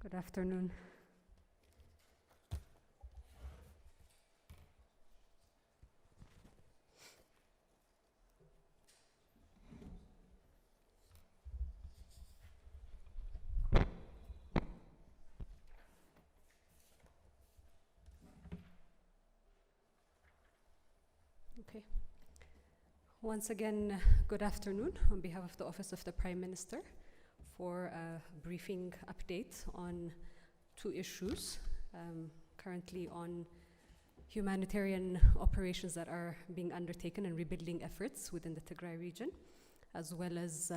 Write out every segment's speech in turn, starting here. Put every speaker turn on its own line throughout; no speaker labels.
Good afternoon. Okay. Once again, good afternoon on behalf of the Office of the Prime Minister for a briefing update on two issues currently on humanitarian operations that are being undertaken and rebuilding efforts within the Tigray region, as well as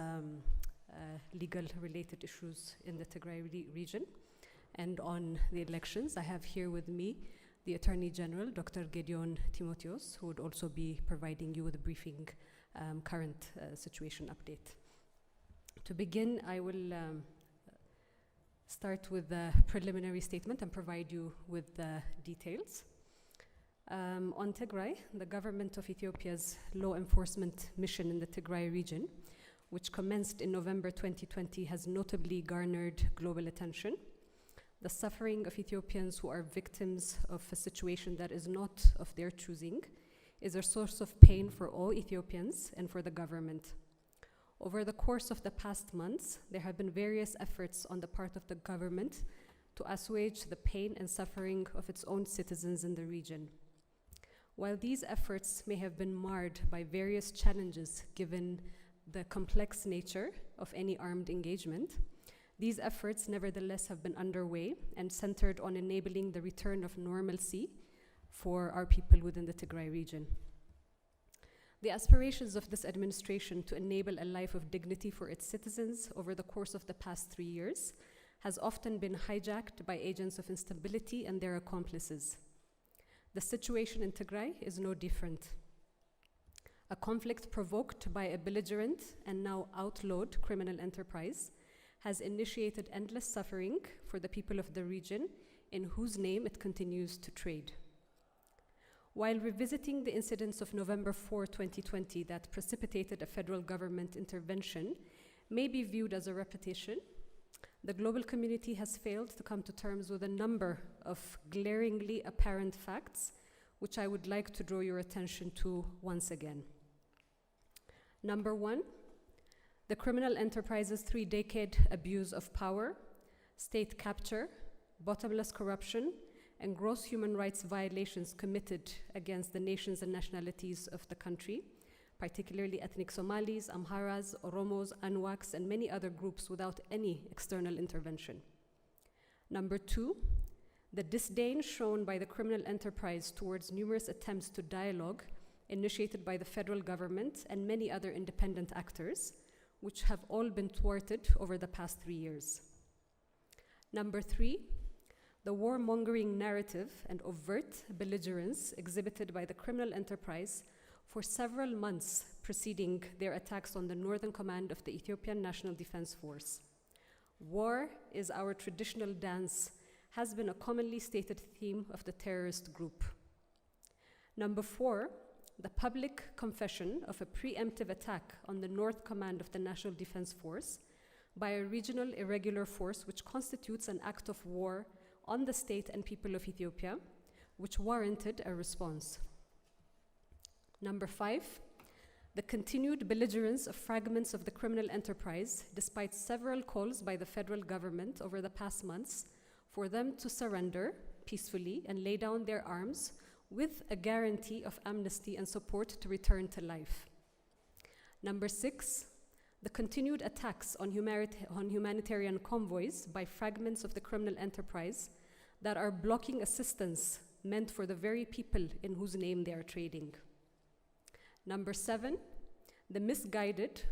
legal related issues in the Tigray region. And on the elections, I have here with me the Attorney General, Dr. Gedion Timothewos, who would also be providing you with a briefing current situation update. To begin, I will start with the preliminary statement and provide you with the details. On Tigray, the government of Ethiopia's law enforcement mission in the Tigray region, which commenced in November 2020, has notably garnered global attention. The suffering of Ethiopians who are victims of a situation that is not of their choosing is a source of pain for all Ethiopians and for the government. Over the course of the past months, there have been various efforts on the part of the government to assuage the pain and suffering of its own citizens in the region. While these efforts may have been marred by various challenges given the complex nature of any armed engagement, these efforts nevertheless have been underway and centered on enabling the return of normalcy for our people within the Tigray region. The aspirations of this administration to enable a life of dignity for its citizens over the course of the past 3 years has often been hijacked by agents of instability and their accomplices. The situation in Tigray is no different. A conflict provoked by a belligerent and now outlawed criminal enterprise has initiated endless suffering for the people of the region in whose name it continues to trade. While revisiting the incidents of November 4, 2020 that precipitated a federal government intervention may be viewed as a repetition, the global community has failed to come to terms with a number of glaringly apparent facts, which I would like to draw your attention to once again. Number one, the criminal enterprise's 3-decade abuse of power, state capture, bottomless corruption, and gross human rights violations committed against the nations and nationalities of the country, particularly ethnic Somalis, Amharas, Oromos, Anwaks, and many other groups without any external intervention. Number two, the disdain shown by the criminal enterprise towards numerous attempts to dialogue initiated by the federal government and many other independent actors, which have all been thwarted over the past 3 years. Number three, the warmongering narrative and overt belligerence exhibited by the criminal enterprise for several months preceding their attacks on the northern command of the Ethiopian National Defense Force. War is our traditional dance has been a commonly stated theme of the terrorist group. Number four, the public confession of a preemptive attack on the North Command of the National Defense Force by a regional irregular force which constitutes an act of war on the state and people of Ethiopia, which warranted a response. Number five, the continued belligerence of fragments of the criminal enterprise, despite several calls by the federal government over the past months for them to surrender peacefully and lay down their arms with a guarantee of amnesty and support to return to life. Number six, the continued attacks on humanitarian convoys by fragments of the criminal enterprise that are blocking assistance meant for the very people in whose name they are trading. Number seven, the misguided,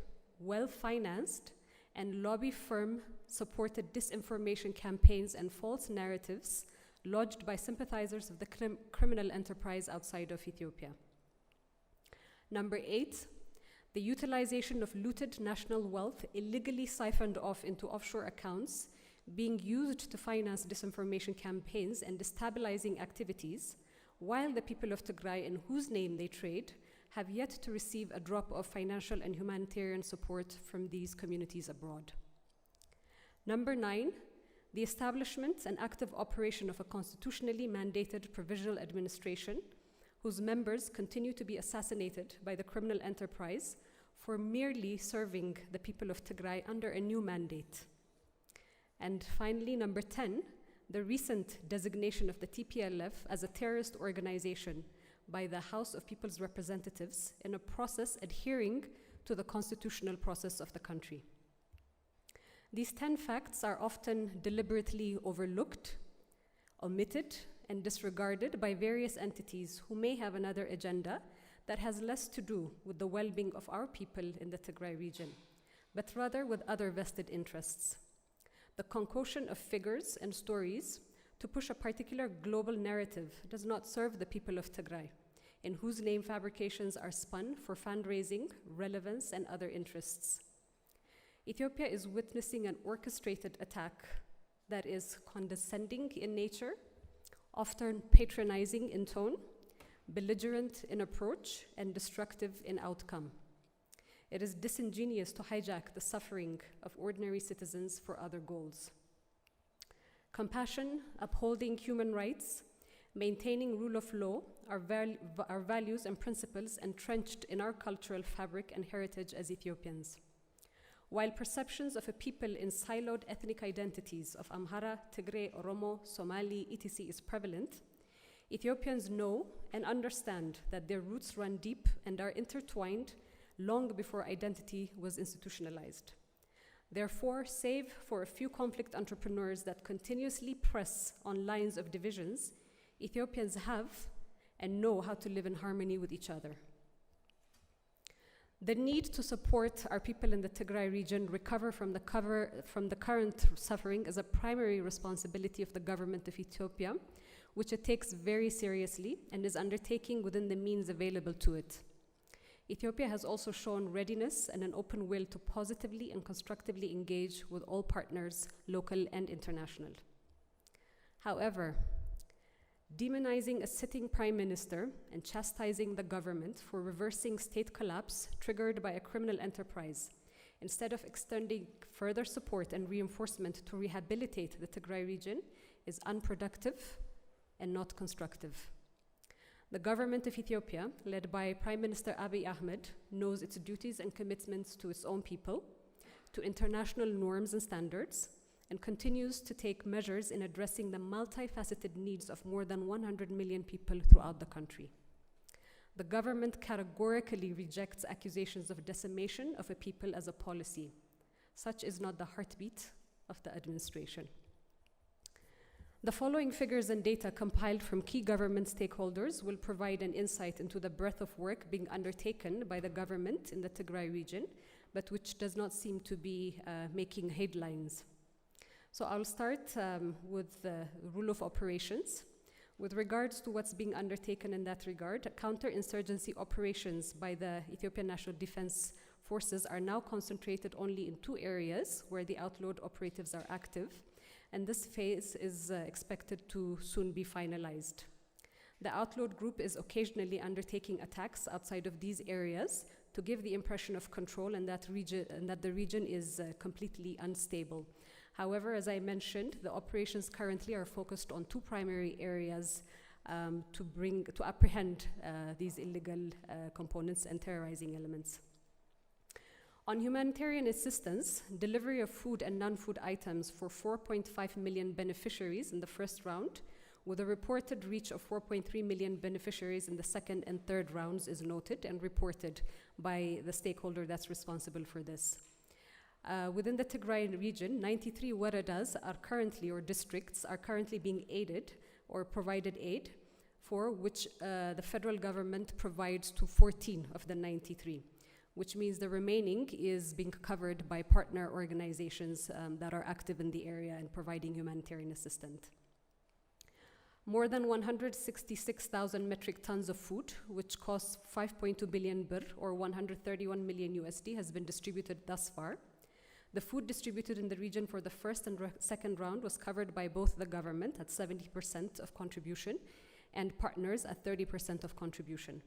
well-financed, and lobby firm-supported disinformation campaigns and false narratives lodged by sympathizers of the criminal enterprise outside of Ethiopia. Number eight, the utilization of looted national wealth illegally siphoned off into offshore accounts being used to finance disinformation campaigns and destabilizing activities, while the people of Tigray in whose name they trade have yet to receive a drop of financial and humanitarian support from these communities abroad. Number nine, the establishment and active operation of a constitutionally mandated provisional administration whose members continue to be assassinated by the criminal enterprise for merely serving the people of Tigray under a new mandate. And finally, number 10, the recent designation of the TPLF as a terrorist organization by the House of People's Representatives in a process adhering to the constitutional process of the country. These 10 facts are often deliberately overlooked, omitted, and disregarded by various entities who may have another agenda that has less to do with the well-being of our people in the Tigray region, but rather with other vested interests. The concoction of figures and stories to push a particular global narrative does not serve the people of Tigray, in whose name fabrications are spun for fundraising, relevance, and other interests. Ethiopia is witnessing an orchestrated attack that is condescending in nature, often patronizing in tone, belligerent in approach, and destructive in outcome. It is disingenuous to hijack the suffering of ordinary citizens for other goals. Compassion, upholding human rights, maintaining rule of law are values and principles entrenched in our cultural fabric and heritage as Ethiopians. While perceptions of a people in siloed ethnic identities of Amhara, Tigray, Oromo, Somali, etc. is prevalent, Ethiopians know and understand that their roots run deep and are intertwined long before identity was institutionalized. Therefore, save for a few conflict entrepreneurs that continuously press on lines of divisions, Ethiopians have and know how to live in harmony with each other. The need to support our people in the Tigray region recover from the current suffering is a primary responsibility of the government of Ethiopia, which it takes very seriously and is undertaking within the means available to it. Ethiopia has also shown readiness and an open will to positively and constructively engage with all partners, local and international. However, demonizing a sitting prime minister and chastising the government for reversing state collapse triggered by a criminal enterprise, instead of extending further support and reinforcement to rehabilitate the Tigray region, is unproductive and not constructive. The government of Ethiopia, led by Prime Minister Abiy Ahmed, knows its duties and commitments to its own people, to international norms and standards, and continues to take measures in addressing the multifaceted needs of more than 100 million people throughout the country. The government categorically rejects accusations of decimation of a people as a policy. Such is not the heartbeat of the administration. The following figures and data compiled from key government stakeholders will provide an insight into the breadth of work being undertaken by the government in the Tigray region, but which does not seem to be making headlines. So I'll start with the rule of operations. With regards to what's being undertaken in that regard, counterinsurgency operations by the Ethiopian National Defense Forces are now concentrated only in 2 areas where the outlawed operatives are active, and this phase is expected to soon be finalized. The outlawed group is occasionally undertaking attacks outside of these areas to give the impression of control and that the region is completely unstable. However, as I mentioned, the operations currently are focused on 2 primary areas to apprehend these illegal components and terrorizing elements. On humanitarian assistance, delivery of food and non-food items for 4.5 million beneficiaries in the first round, with a reported reach of 4.3 million beneficiaries in the second and third rounds, is noted and reported by the stakeholder that's responsible for this. Within the Tigray region, 93 waradas are currently, or districts, are currently being aided or provided aid, for which the federal government provides to 14 of the 93. Which means the remaining is being covered by partner organizations that are active in the area and providing humanitarian assistance. More than 166,000 metric tons of food, which costs 5.2 billion birr or 131 million USD, has been distributed thus far. The food distributed in the region for the first and second round was covered by both the government at 70% of contribution and partners at 30% of contribution.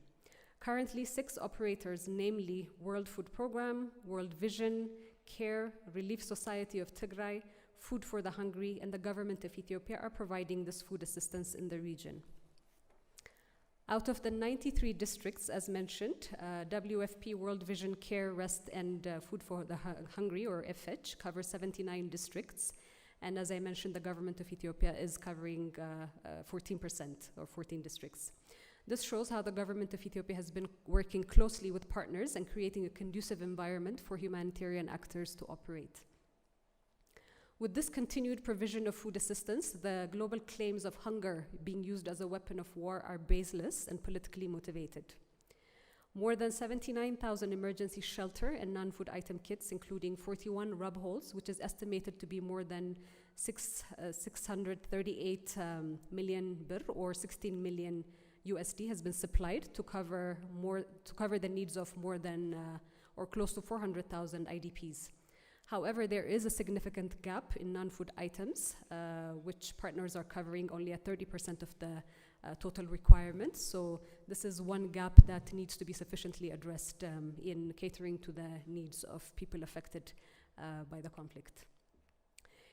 Currently, 6 operators, namely World Food Programme, World Vision, CARE, Relief Society of Tigray, Food for the Hungry, and the government of Ethiopia are providing this food assistance in the region. Out of the 93 districts, as mentioned, WFP, World Vision, Care, Rest, and Food for the Hungry, or FH, covers 79 districts. And as I mentioned, the government of Ethiopia is covering 14% or 14 districts. This shows how the government of Ethiopia has been working closely with partners and creating a conducive environment for humanitarian actors to operate. With this continued provision of food assistance, the global claims of hunger being used as a weapon of war are baseless and politically motivated. More than 79,000 emergency shelter and non-food item kits, including 41 rub holes, which is estimated to be more than 638 million birr, or 16 million USD, has been supplied to cover the needs of more than or close to 400,000 IDPs. However, there is a significant gap in non-food items, which partners are covering only at 30% of the total requirements. So this is one gap that needs to be sufficiently addressed in catering to the needs of people affected by the conflict.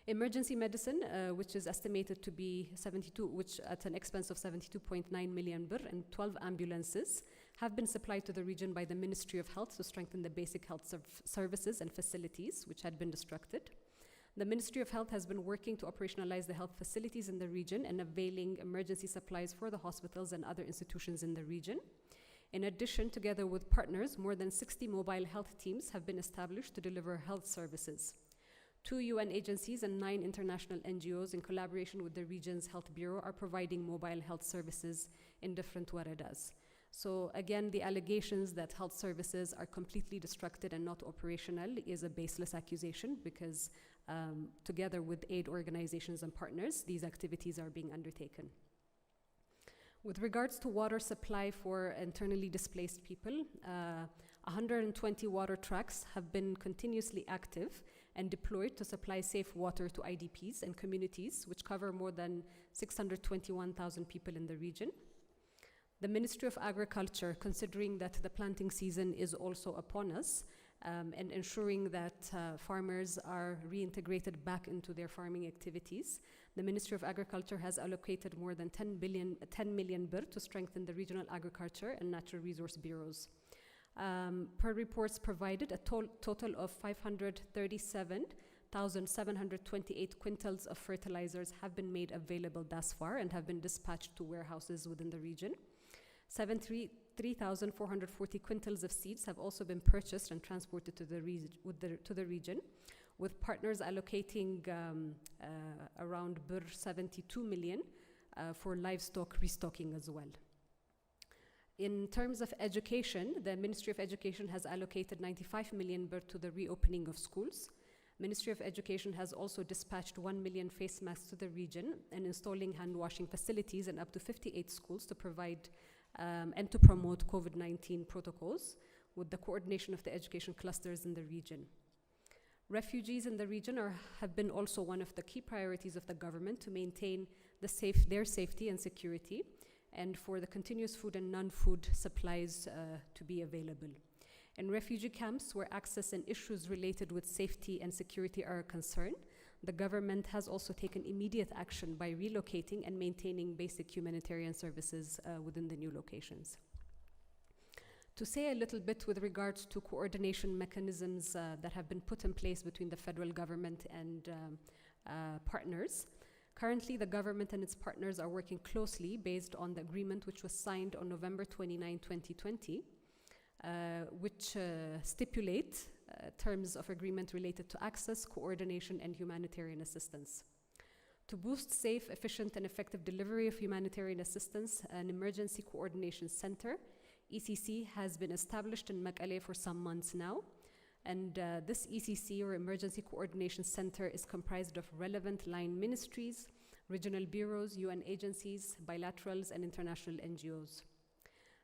Emergency medicine, which is estimated to be which at an expense of 72.9 million birr, and 12 ambulances have been supplied to the region by the Ministry of Health to strengthen the basic health services and facilities which had been destructed. The Ministry of Health has been working to operationalize the health facilities in the region and availing emergency supplies for the hospitals and other institutions in the region. In addition, together with partners, more than 60 mobile health teams have been established to deliver health services. 2 UN agencies and 9 international NGOs, in collaboration with the region's health bureau, are providing mobile health services in different waradas. So again, the allegations that health services are completely destructed and not operational is a baseless accusation, because together with aid organizations and partners, these activities are being undertaken. With regards to water supply for internally displaced people, 120 water trucks have been continuously active and deployed to supply safe water to IDPs and communities, which cover more than 621,000 people in the region. The Ministry of Agriculture, considering that the planting season is also upon us, and ensuring that farmers are reintegrated back into their farming activities, the Ministry of Agriculture has allocated more than 10 million birr to strengthen the regional agriculture and natural resource bureaus. Per reports provided, a total of 537,728 quintals of fertilizers have been made available thus far and have been dispatched to warehouses within the region. 3,440 quintals of seeds have also been purchased and transported to the region, with partners allocating around birr 72 million for livestock restocking as well. In terms of education, the Ministry of Education has allocated 95 million birr to the reopening of schools. Ministry of Education has also dispatched 1 million face masks to the region and installing hand washing facilities in up to 58 schools to provide and to promote COVID-19 protocols with the coordination of the education clusters in the region. Refugees in the region have been also one of the key priorities of the government to maintain their safety and security, and for the continuous food and non-food supplies to be available. In refugee camps where access and issues related with safety and security are a concern, the government has also taken immediate action by relocating and maintaining basic humanitarian services within the new locations. To say a little bit with regards to coordination mechanisms that have been put in place between the federal government and partners, currently the government and its partners are working closely based on the agreement which was signed on November 29, 2020, which stipulate terms of agreement related to access, coordination, and humanitarian assistance. To boost safe, efficient, and effective delivery of humanitarian assistance, an emergency coordination center, ECC, has been established in Mekelle for some months now. And this ECC, or Emergency Coordination Center, is comprised of relevant line ministries, regional bureaus, UN agencies, bilaterals, and international NGOs.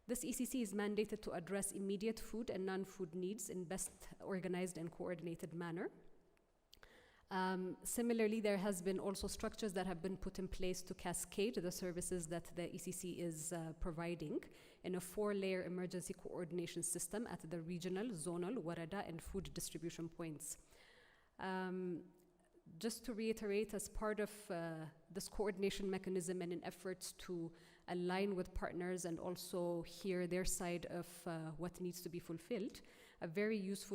This ECC is mandated to address immediate food and non-food needs in best organized and coordinated manner. Similarly, there has been also structures that have been put in place to cascade the services that the ECC is providing in a 4-layer emergency coordination system at the regional, zonal, warada, and food distribution points. Just to reiterate, as part of this coordination mechanism and in efforts to align with partners and also hear their side of what needs to be fulfilled, a very useful